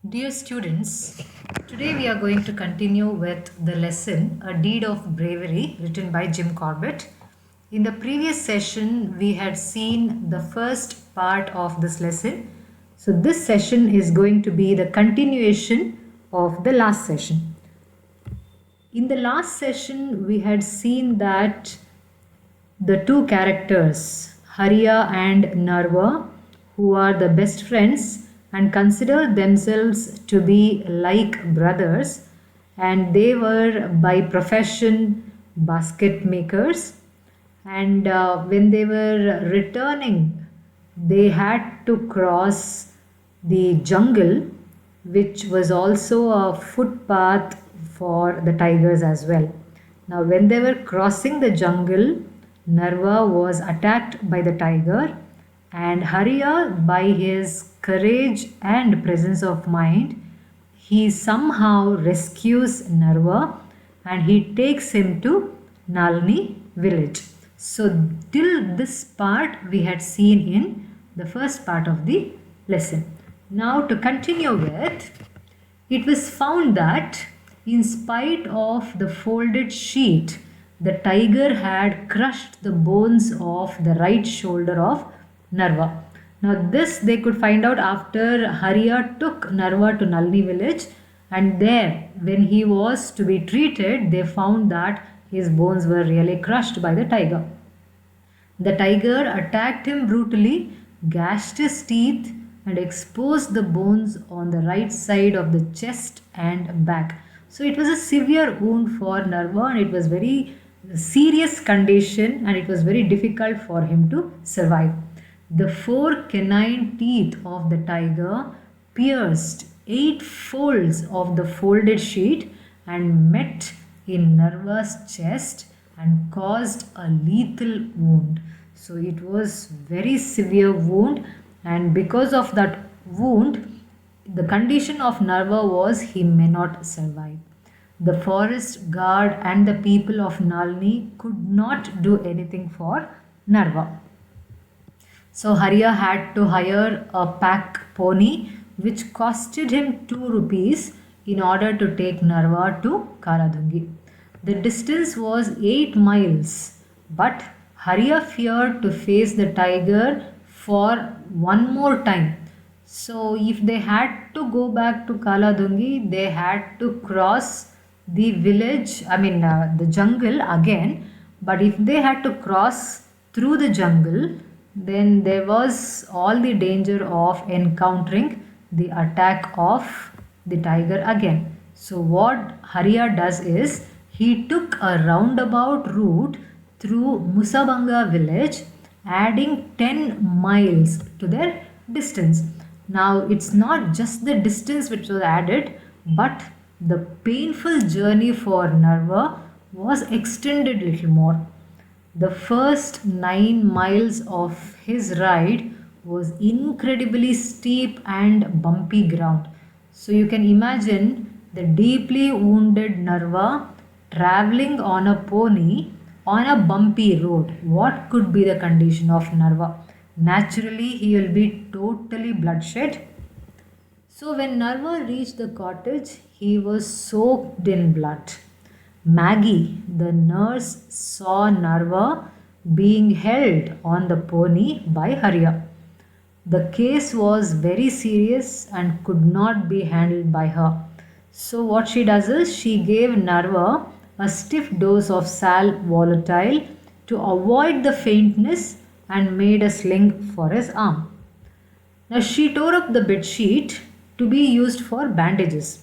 Dear students, today we are going to continue with the lesson A Deed of Bravery written by Jim Corbett. In the previous session, we had seen the first part of this lesson. So, this session is going to be the continuation of the last session. In the last session, we had seen that the two characters, Hariya and Narva, who are the best friends and consider themselves to be like brothers, and they were by profession basket makers. And when they were returning, they had to cross the jungle, which was also a footpath for the tigers as well. Now, when they were crossing the jungle, Narva was attacked by the tiger, and Hariya, by his courage and presence of mind, he somehow rescues Narva and he takes him to Nalini village. So, till this part we had seen in the first part of the lesson. Now, to continue with, it was found that in spite of the folded sheet, the tiger had crushed the bones of the right shoulder of Narva. Now, this they could find out after Hariya took Narva to Nalini village, and there, when he was to be treated, they found that his bones were really crushed by the tiger. The tiger attacked him brutally, gashed his teeth, and exposed the bones on the right side of the chest and back. So it was a severe wound for Narva, and it was very serious condition, and it was very difficult for him to survive. The four canine teeth of the tiger pierced 8 folds of the folded sheet and met in Narva's chest and caused a lethal wound. So it was very severe wound, and because of that wound, the condition of Narva was he may not survive. The forest guard and the people of Nalini could not do anything for Narva. So Hariya had to hire a pack pony which costed him 2 rupees in order to take Narva to Kaladhungi. The distance was 8 miles, but Hariya feared to face the tiger for one more time. So if they had to go back to Kaladhungi, they had to cross the village, the jungle again. But if they had to cross through the jungle, then there was all the danger of encountering the attack of the tiger again. So what Hariya does is he took a roundabout route through Musabanga village, adding 10 miles to their distance. Now it's not just the distance which was added, but the painful journey for Narva was extended little more. The first 9 miles of his ride was incredibly steep and bumpy ground. So you can imagine the deeply wounded Narva traveling on a pony on a bumpy road. What could be the condition of Narva? Naturally, he will be totally bloodshed. So when Narva reached the cottage, he was soaked in blood. Maggie, the nurse, saw Narva being held on the pony by Hariya. The case was very serious and could not be handled by her. So, what she does is she gave Narva a stiff dose of sal volatile to avoid the faintness and made a sling for his arm. Now she tore up the bedsheet to be used for bandages.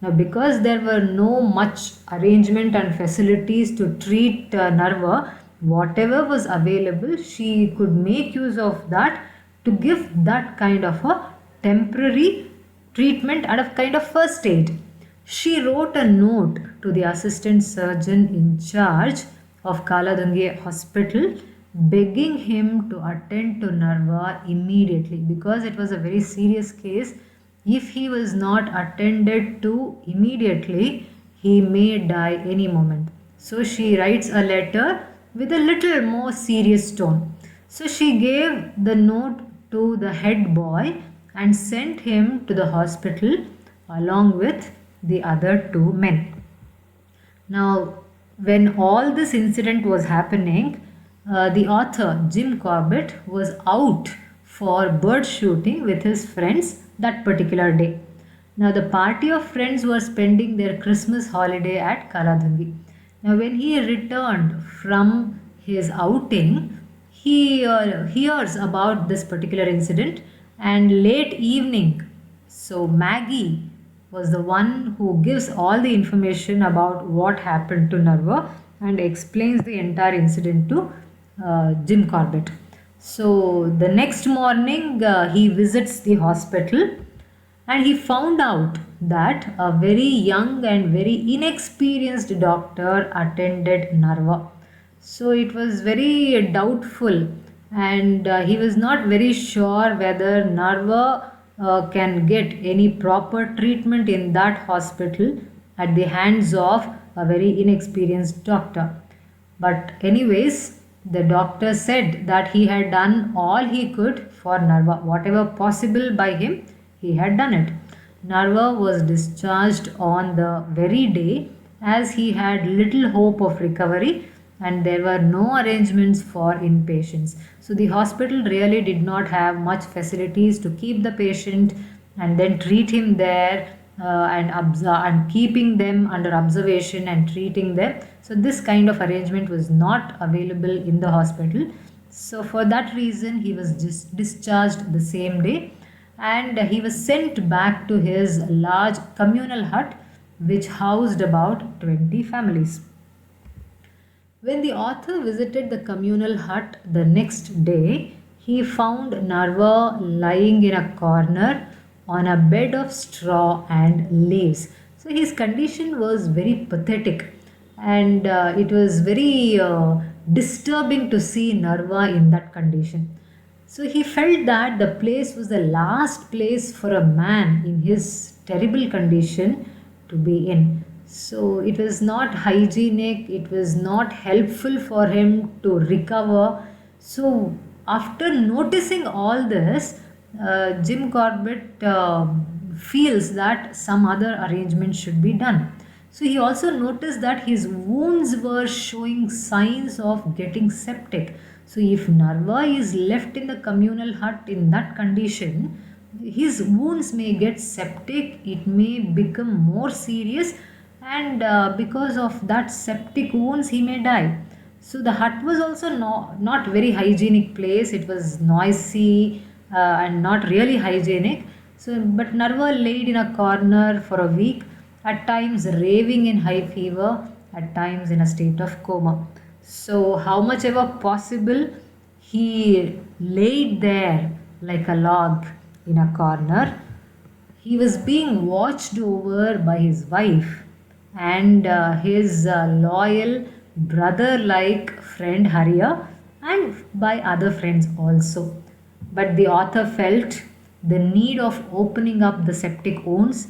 Now because there were no much arrangement and facilities to treat Narva, whatever was available, she could make use of that to give that kind of a temporary treatment and a kind of first aid. She wrote a note to the assistant surgeon in charge of Kaladungi Hospital begging him to attend to Narva immediately because it was a very serious case. If he was not attended to immediately, he may die any moment. So she writes a letter with a little more serious tone. So she gave the note to the head boy and sent him to the hospital along with the other two men. Now, when all this incident was happening, the author Jim Corbett was out for bird shooting with his friends that particular day. Now, the party of friends were spending their Christmas holiday at Kaladangi. Now, when he returned from his outing, he hears about this particular incident, and late evening, so Maggie was the one who gives all the information about what happened to Narva and explains the entire incident to Jim Corbett. So the next morning, he visits the hospital and he found out that a very young and very inexperienced doctor attended Narva. So it was very doubtful, and he was not very sure whether Narva can get any proper treatment in that hospital at the hands of a very inexperienced doctor. But, anyways, the doctor said that he had done all he could for Narva. Whatever possible by him, he had done it. Narva was discharged on the very day as he had little hope of recovery and there were no arrangements for inpatients. So the hospital really did not have much facilities to keep the patient and then treat him there and keeping them under observation and treating them. So this kind of arrangement was not available in the hospital. So for that reason, he was discharged the same day and he was sent back to his large communal hut which housed about 20 families. When the author visited the communal hut the next day, he found Narva lying in a corner on a bed of straw and leaves. So his condition was very pathetic and it was very disturbing to see Narva in that condition. So he felt that the place was the last place for a man in his terrible condition to be in. So it was not hygienic, it was not helpful for him to recover. So after noticing all this, Jim Corbett feels that some other arrangement should be done. So he also noticed that his wounds were showing signs of getting septic. So if Narva is left in the communal hut in that condition, his wounds may get septic, it may become more serious, and because of that septic wounds he may die. So the hut was also not very hygienic place, it was noisy and not really hygienic. So but Narva laid in a corner for a week, at times raving in high fever, at times in a state of coma. So how much ever possible, he laid there like a log in a corner. He was being watched over by his wife and his loyal brother-like friend Harya and by other friends also. But the author felt the need of opening up the septic wounds,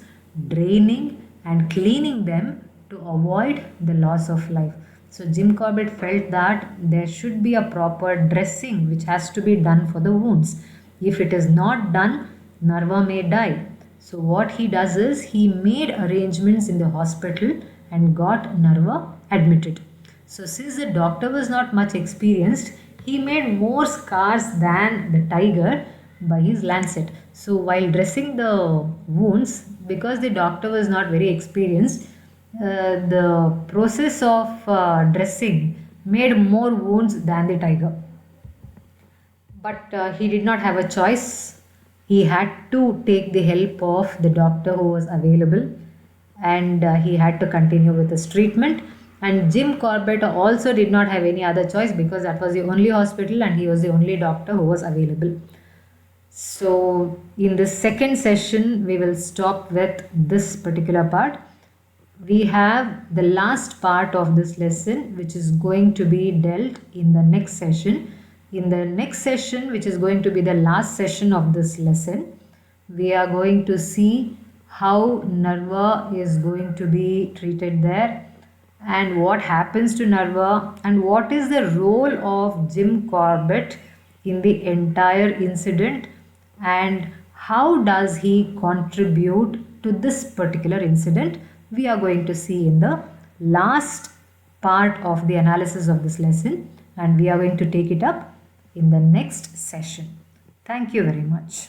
draining and cleaning them to avoid the loss of life. So Jim Corbett felt that there should be a proper dressing which has to be done for the wounds. If it is not done, Narva may die. So what he does is he made arrangements in the hospital and got Narva admitted. So since the doctor was not much experienced, he made more scars than the tiger by his lancet. So while dressing the wounds, because the doctor was not very experienced, the process of dressing made more wounds than the tiger. But he did not have a choice. He had to take the help of the doctor who was available and he had to continue with his treatment. And Jim Corbett also did not have any other choice because that was the only hospital and he was the only doctor who was available. So in the second session, we will stop with this particular part. We have the last part of this lesson which is going to be dealt in the next session. In the next session, which is going to be the last session of this lesson, we are going to see how Narva is going to be treated there and what happens to Narva and what is the role of Jim Corbett in the entire incident and how does he contribute to this particular incident we are going to see in the last part of the analysis of this lesson, and we are going to take it up in the next session. Thank you very much.